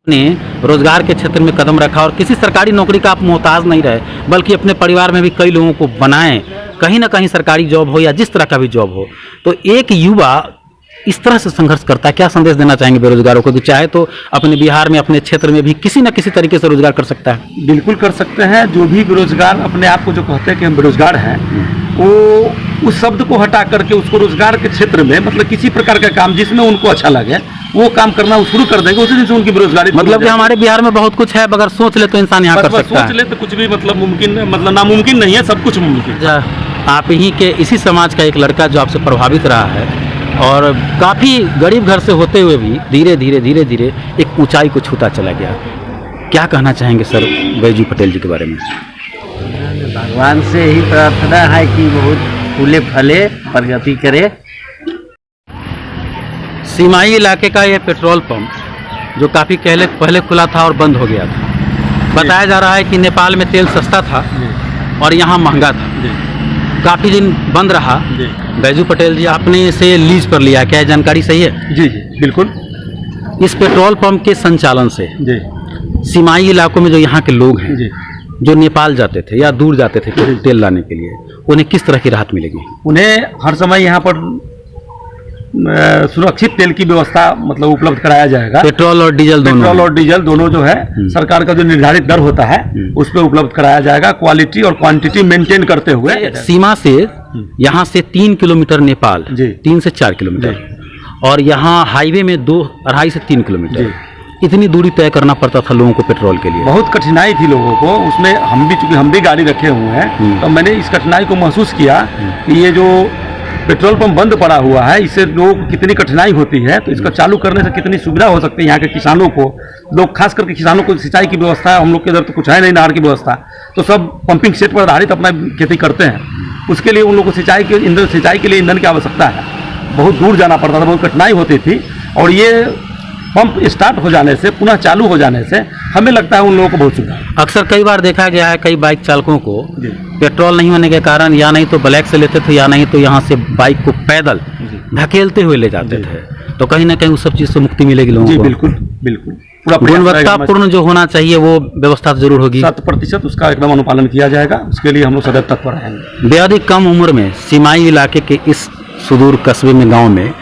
ने रोजगार के क्षेत्र में कदम रखा और किसी सरकारी नौकरी का आप मोहताज नहीं रहे, बल्कि अपने परिवार में भी कई लोगों को बनाएं, कहीं ना कहीं सरकारी जॉब हो या जिस तरह का भी जॉब हो। तो एक युवा इस तरह से संघर्ष करता है, क्या संदेश देना चाहेंगे बेरोजगारों को कि चाहे तो अपने बिहार में अपने क्षेत्र में भी किसी न किसी तरीके से रोजगार कर सकता है? बिल्कुल कर सकते हैं। जो भी बेरोजगार अपने आप को जो कहते हैं कि हम बेरोजगार हैं, वो उस शब्द को हटा करके उसको रोजगार के क्षेत्र में मतलब किसी प्रकार का काम जिसमें उनको अच्छा लगे वो काम करना शुरू कर देंगे, उसी दिन से उनकी बेरोजगारी मतलब कि हमारे बिहार में बहुत कुछ है, अगर सोच ले तो इंसान यहाँ कर सकता है। सोच ले तो कुछ भी मतलब मुमकिन मतलब नामुमकिन नहीं है, सब कुछ मुमकिन। आप ही के इसी समाज का एक लड़का जो आपसे प्रभावित रहा है और काफ़ी गरीब घर से होते हुए भी धीरे धीरे एक ऊंचाई को छूता चला गया, क्या कहना चाहेंगे सर बैजू पटेल जी के बारे में? भगवान से ही प्रार्थना है कि बहुत फूले फले प्रगति करे। सीमाई इलाके का यह पेट्रोल पंप जो काफ़ी पहले खुला था और बंद हो गया था, बताया जा रहा है कि नेपाल में तेल सस्ता था और यहाँ महंगा था, काफ़ी दिन बंद रहा। बैजू पटेल जी आपने इसे लीज पर लिया, क्या जानकारी सही है? जी जी बिल्कुल। इस पेट्रोल पंप के संचालन से सीमाई इलाकों में जो यहाँ के लोग हैं जो नेपाल जाते थे या दूर जाते थे तेल लाने के लिए, उन्हें किस तरह की राहत मिलेगी? उन्हें हर समय यहाँ पर सुरक्षित तेल की व्यवस्था मतलब उपलब्ध कराया जाएगा। पेट्रोल और डीजल दोनों जो है सरकार का जो निर्धारित दर होता है उस पर उपलब्ध कराया जाएगा, क्वालिटी और क्वांटिटी मेंटेन करते हुए। सीमा से यहाँ से 3 किलोमीटर नेपाल, 3 से 4 किलोमीटर, और यहाँ हाईवे में 2-2.5 से 3 किलोमीटर, इतनी दूरी तय करना पड़ता था लोगों को पेट्रोल के लिए। बहुत कठिनाई थी लोगों को उसमें। चूंकि हम भी गाड़ी रखे हुए हैं तो मैंने इस कठिनाई को महसूस किया कि ये जो पेट्रोल पंप बंद पड़ा हुआ है इससे लोगों को कितनी कठिनाई होती है, तो इसका चालू करने से कितनी सुविधा हो सकती है यहाँ के किसानों को। लोग खास करके किसानों को सिंचाई की व्यवस्था, हम लोग के इधर तो कुछ है नहीं नहर की व्यवस्था, तो सब पंपिंग सेट पर आधारित अपना खेती करते हैं। उसके लिए उन लोगों को सिंचाई के लिए ईंधन की आवश्यकता है, बहुत दूर जाना पड़ता था, बहुत कठिनाई होती थी। और ये पंप स्टार्ट हो जाने से, पुनः चालू हो जाने से हमें लगता है उन लोगों को बहुत सुविधा। अक्सर कई बार देखा गया है कई बाइक चालकों को पेट्रोल नहीं होने के कारण या नहीं तो ब्लैक से लेते थे या नहीं तो यहाँ से बाइक को पैदल धकेलते हुए ले जाते थे, तो कहीं ना कहीं उस सब चीज़ से मुक्ति मिलेगी लोगों को। बिल्कुल बिल्कुल। गुणवत्तापूर्ण जो होना चाहिए वो व्यवस्था जरूर होगी, 100% उसका एकदम अनुपालन किया जाएगा। उसके लिए हम लोग सदैव तत्पर रहेंगे। बेहद ही कम उम्र में सीमाई इलाके के इस सुदूर कस्बे में, गाँव में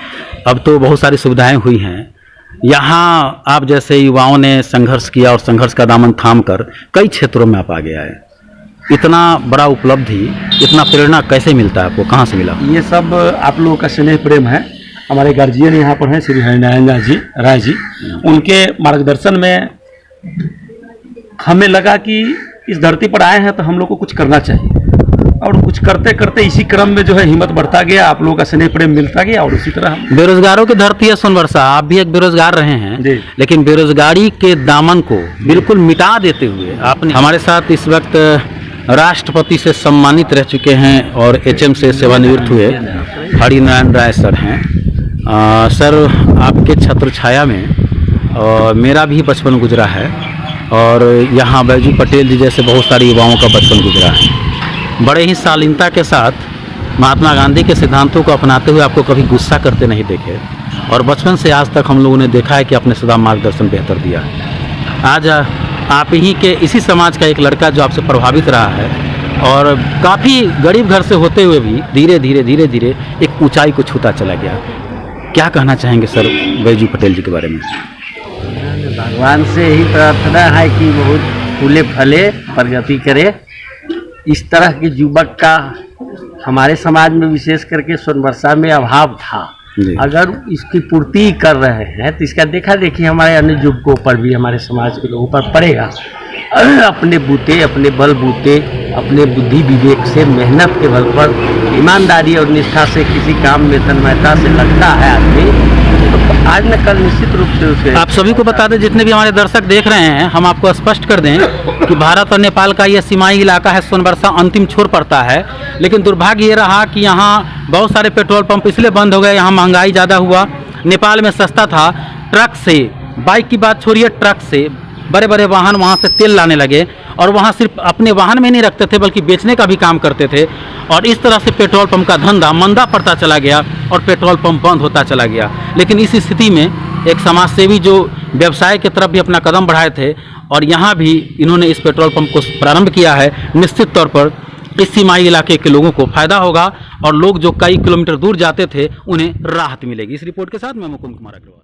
अब तो बहुत सारी सुविधाएं हुई हैं। यहाँ आप जैसे युवाओं ने संघर्ष किया और संघर्ष का दामन थाम कर कई क्षेत्रों में आप आ गया है। इतना बड़ा उपलब्धि, इतना प्रेरणा कैसे मिलता है आपको, कहाँ से मिला? ये सब आप लोगों का स्नेह प्रेम है। हमारे गार्जियन यहाँ पर हैं श्री हरिनारायण राय जी, उनके मार्गदर्शन में हमें लगा कि इस धरती पर आए हैं तो हम लोग को कुछ करना चाहिए, और कुछ करते करते इसी क्रम में जो है हिम्मत बढ़ता गया, आप लोगों का स्नेह प्रेम मिलता गया, और उसी तरह बेरोजगारों की धरती है सोनवर्षा, आप भी एक बेरोजगार रहे हैं, लेकिन बेरोजगारी के दामन को बिल्कुल मिटा देते हुए आपने हमारे साथ इस वक्त राष्ट्रपति से सम्मानित रह चुके हैं और HM से सेवानिवृत्त हुए हरिनारायण राय सर हैं। सर आपके छत्र छाया में मेरा भी बचपन गुजरा है और यहाँ बैजू पटेल जी जैसे बहुत सारे युवाओं का बचपन गुजरा है। बड़े ही शालीनता के साथ महात्मा गांधी के सिद्धांतों को अपनाते हुए आपको कभी गुस्सा करते नहीं देखे, और बचपन से आज तक हम लोगों ने देखा है कि आपने सदा मार्गदर्शन बेहतर दिया है। आज आप ही के इसी समाज का एक लड़का जो आपसे प्रभावित रहा है और काफ़ी गरीब घर से होते हुए भी धीरे धीरे एक ऊंचाई को छूता चला गया, क्या कहना चाहेंगे सर बैजू पटेल जी के बारे में? भगवान से ही प्रार्थना है कि बहुत फूले फले प्रगति करे। इस तरह के युवक का हमारे समाज में विशेष करके सोनवर्षा में अभाव था। अगर इसकी पूर्ति कर रहे हैं तो इसका देखा देखी हमारे अन्य युवकों पर भी, हमारे समाज के लोगों पर पड़ेगा। अपने बूते, अपने बल बूते, अपने बुद्धि विवेक से, मेहनत के बल पर, ईमानदारी और निष्ठा से किसी काम में तन्मयता से लगता है आदमी, तो आज न कल निश्चित रूप से उसे। आप सभी को बता दें, जितने भी हमारे दर्शक देख रहे हैं, हम आपको स्पष्ट कर दें कि भारत और नेपाल का यह सीमाई इलाका है सोनवर्षा, अंतिम छोर पड़ता है। लेकिन दुर्भाग्य ये रहा कि यहाँ बहुत सारे पेट्रोल पंप इसलिए बंद हो गए, यहाँ महंगाई ज़्यादा हुआ। नेपाल में सस्ता था, ट्रक से, बाइक की बात छोड़िए, ट्रक से बड़े बड़े वाहन वहाँ से तेल लाने लगे और वहाँ सिर्फ अपने वाहन में नहीं रखते थे बल्कि बेचने का भी काम करते थे, और इस तरह से पेट्रोल पंप का धंधा मंदा पड़ता चला गया और पेट्रोल पंप बंद होता चला गया। लेकिन इस स्थिति में एक समाजसेवी जो व्यवसाय की तरफ भी अपना कदम बढ़ाए थे और यहाँ भी इन्होंने इस पेट्रोल पंप को प्रारंभ किया है। निश्चित तौर पर इस सीमाई इलाके के लोगों को फायदा होगा और लोग जो कई किलोमीटर दूर जाते थे उन्हें राहत मिलेगी। इस रिपोर्ट के साथ मैं मुकुंद कुमार अग्रवाल।